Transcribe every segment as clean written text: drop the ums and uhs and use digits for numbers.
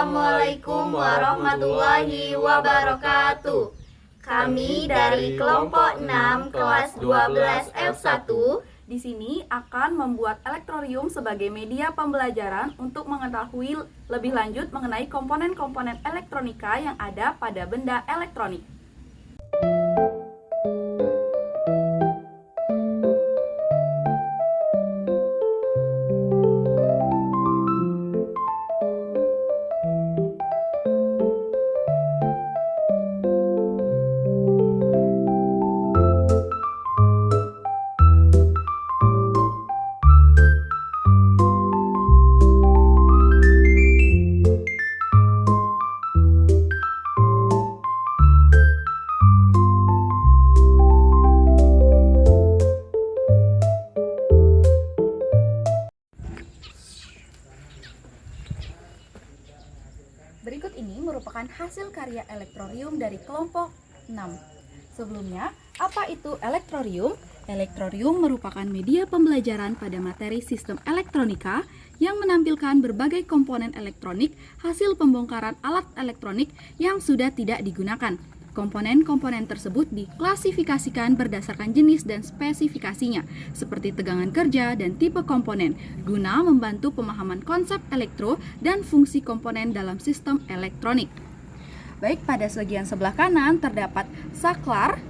Assalamualaikum warahmatullahi wabarakatuh. Kami dari kelompok 6 kelas 12 F1 di sini akan membuat elektrorium sebagai media pembelajaran untuk mengetahui lebih lanjut mengenai komponen-komponen elektronika yang ada pada benda elektronik. Berikut ini merupakan hasil karya elektrorium dari kelompok 6. Sebelumnya, apa itu elektrorium? Elektrorium merupakan media pembelajaran pada materi sistem elektronika yang menampilkan berbagai komponen elektronik hasil pembongkaran alat elektronik yang sudah tidak digunakan. Komponen-komponen tersebut diklasifikasikan berdasarkan jenis dan spesifikasinya, seperti tegangan kerja dan tipe komponen, guna membantu pemahaman konsep elektro dan fungsi komponen dalam sistem elektronik. Baik, pada bagian sebelah kanan terdapat saklar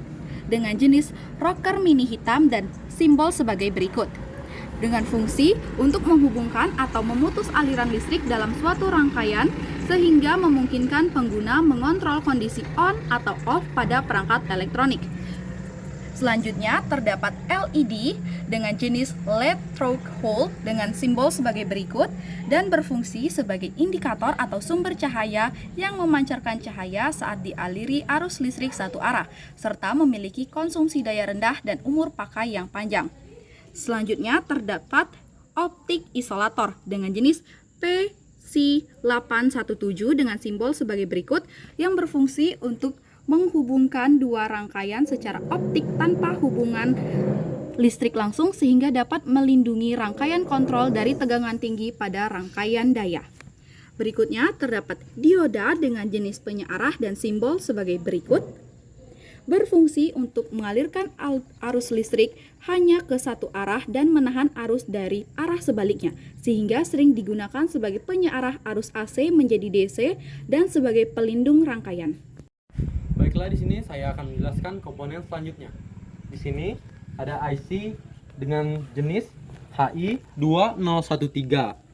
dengan jenis rocker mini hitam dan simbol sebagai berikut. Dengan fungsi untuk menghubungkan atau memutus aliran listrik dalam suatu rangkaian sehingga memungkinkan pengguna mengontrol kondisi on atau off pada perangkat elektronik. Selanjutnya terdapat LED dengan jenis LED through hole dengan simbol sebagai berikut dan berfungsi sebagai indikator atau sumber cahaya yang memancarkan cahaya saat dialiri arus listrik satu arah serta memiliki konsumsi daya rendah dan umur pakai yang panjang. Selanjutnya terdapat optik isolator dengan jenis PC817 dengan simbol sebagai berikut yang berfungsi untuk menghubungkan dua rangkaian secara optik tanpa hubungan listrik langsung sehingga dapat melindungi rangkaian kontrol dari tegangan tinggi pada rangkaian daya. Berikutnya terdapat dioda dengan jenis penyearah dan simbol sebagai berikut. Berfungsi untuk mengalirkan arus listrik hanya ke satu arah dan menahan arus dari arah sebaliknya, sehingga sering digunakan sebagai penyearah arus AC menjadi DC dan sebagai pelindung rangkaian. Baiklah, di sini saya akan menjelaskan komponen selanjutnya. Di sini ada IC dengan jenis HI2013.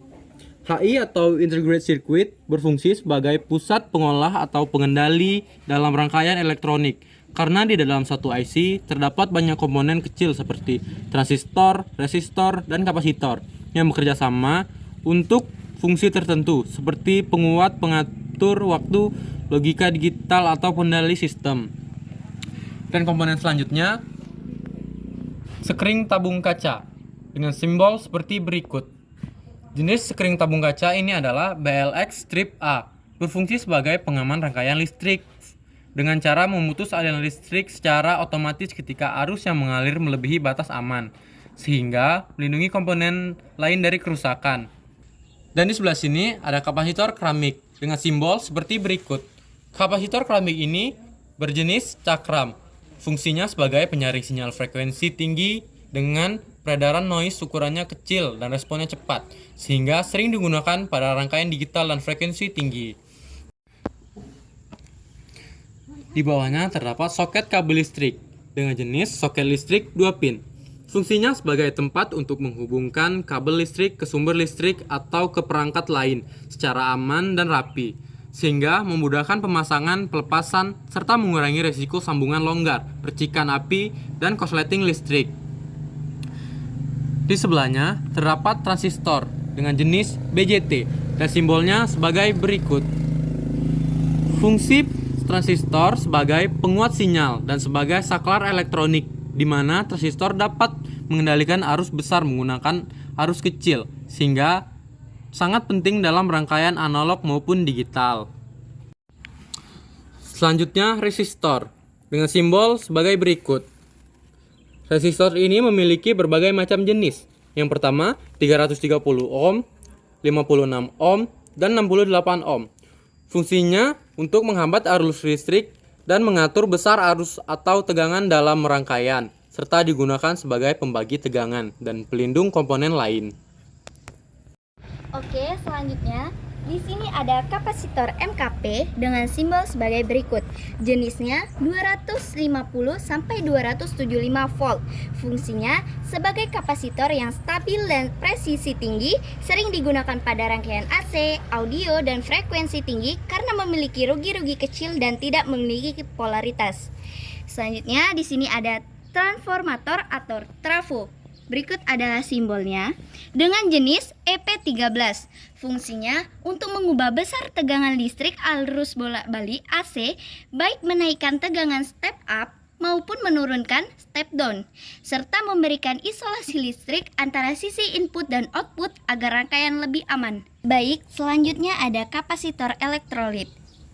HI atau Integrated Circuit berfungsi sebagai pusat pengolah atau pengendali dalam rangkaian elektronik. Karena di dalam satu IC terdapat banyak komponen kecil seperti transistor, resistor, dan kapasitor yang bekerja sama untuk fungsi tertentu seperti penguat, pengatur waktu, logika digital, atau pendali sistem. Dan komponen selanjutnya, sekring tabung kaca dengan simbol seperti berikut. Jenis sekring tabung kaca ini adalah BLX strip A, berfungsi sebagai pengaman rangkaian listrik dengan cara memutus aliran listrik secara otomatis ketika arus yang mengalir melebihi batas aman, sehingga melindungi komponen lain dari kerusakan. Dan di sebelah sini ada kapasitor keramik dengan simbol seperti berikut. Kapasitor keramik ini berjenis cakram, fungsinya sebagai penyaring sinyal frekuensi tinggi dengan peredaran noise ukurannya kecil dan responnya cepat, sehingga sering digunakan pada rangkaian digital dan frekuensi tinggi. Di bawahnya terdapat soket kabel listrik dengan jenis soket listrik 2 pin. Fungsinya sebagai tempat untuk menghubungkan kabel listrik ke sumber listrik atau ke perangkat lain secara aman dan rapi, sehingga memudahkan pemasangan, pelepasan, serta mengurangi resiko sambungan longgar, percikan api, dan korsleting listrik. Di sebelahnya terdapat transistor dengan jenis BJT dan simbolnya sebagai berikut. Fungsi transistor sebagai penguat sinyal dan sebagai saklar elektronik, di mana transistor dapat mengendalikan arus besar menggunakan arus kecil, sehingga sangat penting dalam rangkaian analog maupun digital. Selanjutnya resistor dengan simbol sebagai berikut. Resistor ini memiliki berbagai macam jenis. Yang pertama 330 ohm, 56 ohm, dan 68 ohm. Fungsinya untuk menghambat arus listrik dan mengatur besar arus atau tegangan dalam rangkaian, serta digunakan sebagai pembagi tegangan dan pelindung komponen lain. Oke, selanjutnya di sini ada kapasitor MKP dengan simbol sebagai berikut. Jenisnya 250 sampai 275 volt. Fungsinya sebagai kapasitor yang stabil dan presisi tinggi, sering digunakan pada rangkaian AC, audio, dan frekuensi tinggi karena memiliki rugi-rugi kecil dan tidak memiliki polaritas. Selanjutnya di sini ada transformator atau trafo. Berikut adalah simbolnya dengan jenis EP13. Fungsinya untuk mengubah besar tegangan listrik arus bolak-balik AC, baik menaikkan tegangan step up maupun menurunkan step down, serta memberikan isolasi listrik antara sisi input dan output agar rangkaian lebih aman. Baik, selanjutnya ada kapasitor elektrolit.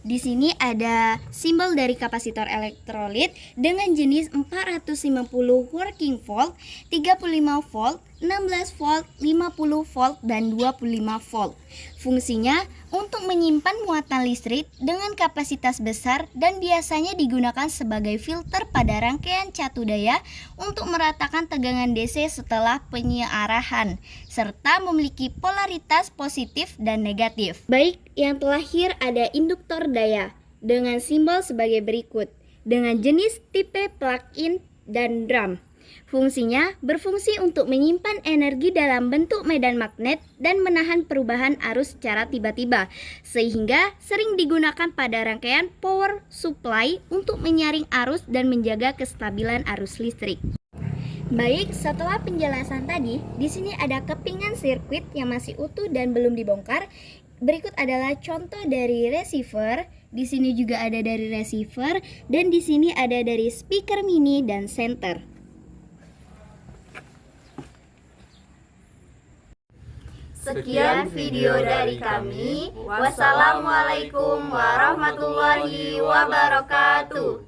Di sini ada simbol dari kapasitor elektrolit dengan jenis 450 working volt, 35 volt, 16 volt, 50 volt, dan 25 volt. Fungsinya untuk menyimpan muatan listrik dengan kapasitas besar dan biasanya digunakan sebagai filter pada rangkaian catu daya untuk meratakan tegangan DC setelah penyiarahan, serta memiliki polaritas positif dan negatif. Baik, yang terakhir ada induktor daya dengan simbol sebagai berikut dengan jenis tipe plug-in dan drum. Fungsinya berfungsi untuk menyimpan energi dalam bentuk medan magnet dan menahan perubahan arus secara tiba-tiba, sehingga sering digunakan pada rangkaian power supply untuk menyaring arus dan menjaga kestabilan arus listrik. Baik, setelah penjelasan tadi, di sini ada kepingan sirkuit yang masih utuh dan belum dibongkar. Berikut adalah contoh dari receiver. Di sini juga ada dari receiver dan di sini ada dari speaker mini dan center. Sekian video dari kami. Wassalamualaikum warahmatullahi wabarakatuh.